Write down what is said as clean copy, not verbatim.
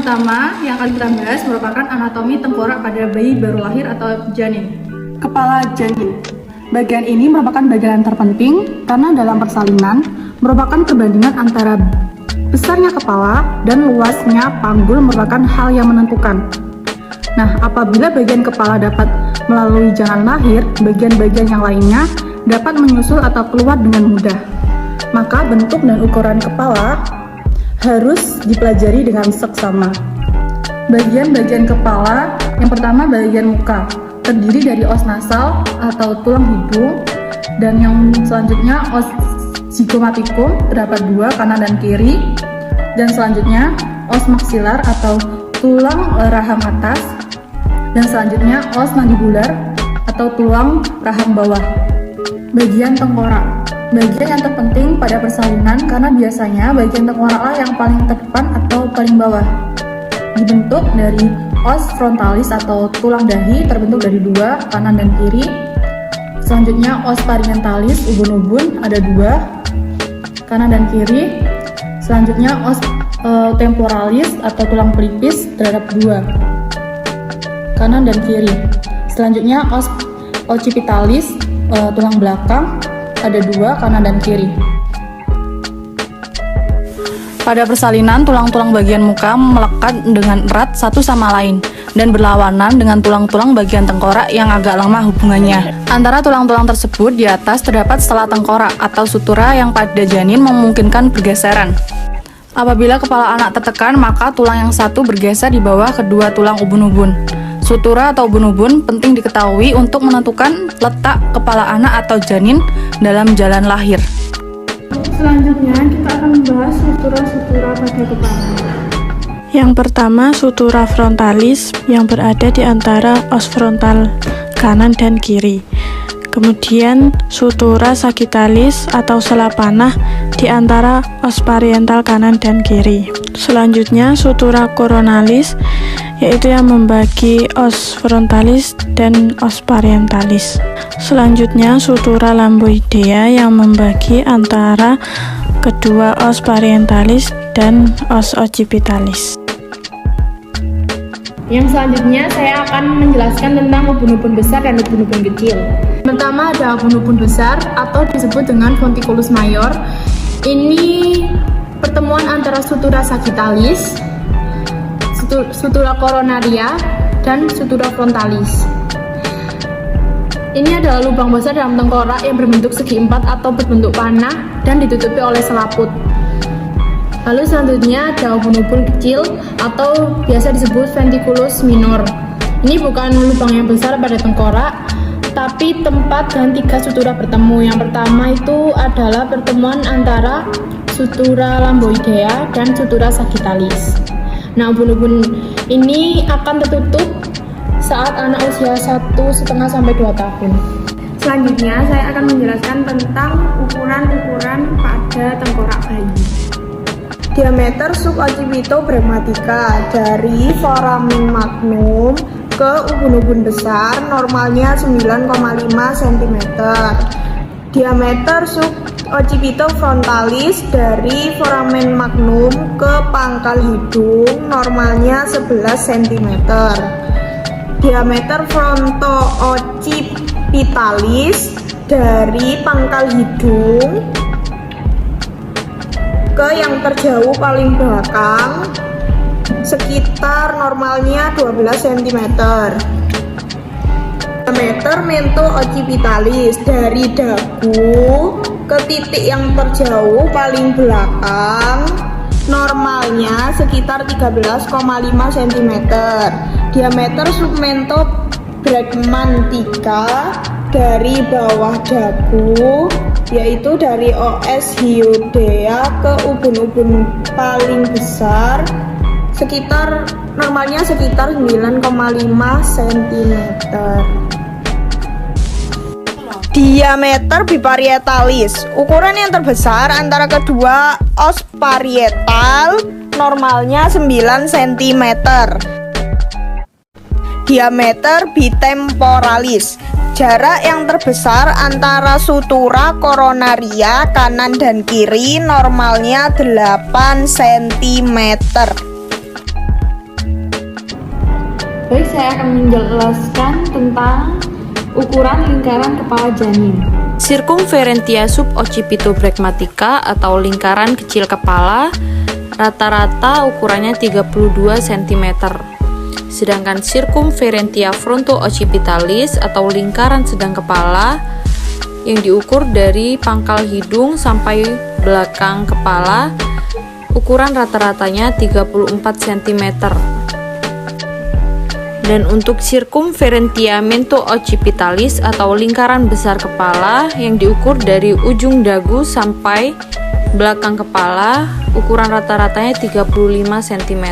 pertama yang akan kita bahas merupakan anatomi tengkorak pada bayi baru lahir atau janin. Kepala janin. Bagian ini merupakan bagian yang terpenting karena dalam persalinan merupakan perbandingan antara besarnya kepala dan luasnya panggul merupakan hal yang menentukan. Nah, apabila bagian kepala dapat melalui jalan lahir, bagian-bagian yang lainnya dapat menyusul atau keluar dengan mudah. Maka bentuk dan ukuran kepala harus dipelajari dengan seksama. Bagian-bagian kepala, yang pertama bagian muka, terdiri dari os nasal atau tulang hidung, dan yang selanjutnya os zygomatikum terdapat dua, kanan dan kiri, dan selanjutnya os maksilar atau tulang rahang atas, dan selanjutnya os mandibular atau tulang rahang bawah. Bagian tengkorak, bagian yang terpenting pada persalinan karena biasanya bagian tengkoraklah yang paling terdepan atau paling bawah. Dibentuk dari os frontalis atau tulang dahi terbentuk dari dua, kanan dan kiri. Selanjutnya os parientalis, ubun-ubun ada dua, kanan dan kiri. Selanjutnya os temporalis atau tulang pelipis terdapat dua, kanan dan kiri. Selanjutnya os occipitalis, tulang belakang ada dua, kanan dan kiri. Pada persalinan, tulang-tulang bagian muka melekat dengan erat satu sama lain dan berlawanan dengan tulang-tulang bagian tengkorak yang agak lemah hubungannya. Antara tulang-tulang tersebut di atas terdapat setelah tengkorak atau sutura yang pada janin memungkinkan pergeseran. Apabila kepala anak tertekan, maka tulang yang satu bergeser di bawah kedua tulang ubun-ubun. Sutura atau ubun-ubun penting diketahui untuk menentukan letak kepala anak atau janin dalam jalan lahir. Selanjutnya kita akan membahas sutura-sutura pada kepala. Yang pertama, sutura frontalis yang berada di antara os frontal kanan dan kiri. Kemudian sutura sagittalis atau sela panah di antara os pariental kanan dan kiri. Selanjutnya sutura coronalis, yaitu yang membagi os frontalis dan os parientalis. Selanjutnya sutura lamboidea yang membagi antara kedua os parientalis dan os occipitalis. Yang selanjutnya saya akan menjelaskan tentang ubun-ubun besar dan ubun-ubun kecil. Pertama ada ubun-ubun besar atau disebut dengan fonticulus mayor. Ini pertemuan antara sutura sagittalis, sutura coronaria, dan sutura frontalis. Ini adalah lubang besar dalam tengkorak yang berbentuk segi empat atau berbentuk panah dan ditutupi oleh selaput. Lalu selanjutnya ada ubun-ubun kecil atau biasa disebut ventriculus minor. Ini bukan lubang yang besar pada tengkorak, tapi tempat dan tiga sutura bertemu. Yang pertama itu adalah pertemuan antara sutura lamboidea dan sutura sagittalis. Nah, ubun-ubun ini akan tertutup saat anak usia 1,5 sampai 2 tahun. Selanjutnya saya akan menjelaskan tentang ukuran-ukuran pada tengkorak bayi. Diameter suboccipitobregmatica dari foramen magnum ke ubun-ubun besar normalnya 9,5 cm. Diameter suboccipitofrontalis dari foramen magnum ke pangkal hidung normalnya 11 cm. Diameter fronto-occipitalis dari pangkal hidung ke yang terjauh paling belakang sekitar normalnya 12 cm. Diameter mento-occipitalis dari dagu ke titik yang terjauh paling belakang normalnya sekitar 13,5 cm. Diameter submento-bregmantica dari bawah dagu, yaitu dari os hyoidea ke ubun-ubun paling besar normalnya sekitar 9,5 cm. Diameter biparietalis, ukuran yang terbesar antara kedua os parietal normalnya 9 cm. Diameter bitemporalis, jarak yang terbesar antara sutura coronaria kanan dan kiri normalnya 8 cm. Baik, saya akan menjelaskan tentang ukuran lingkaran kepala janin. Circumferentia suboccipitobregmatica atau lingkaran kecil kepala rata-rata ukurannya 32 cm. Sedangkan circumferentia fronto-occipitalis atau lingkaran sedang kepala yang diukur dari pangkal hidung sampai belakang kepala ukuran rata-ratanya 34 cm. Dan untuk circumferentia mento-occipitalis atau lingkaran besar kepala yang diukur dari ujung dagu sampai belakang kepala ukuran rata-ratanya 35 cm.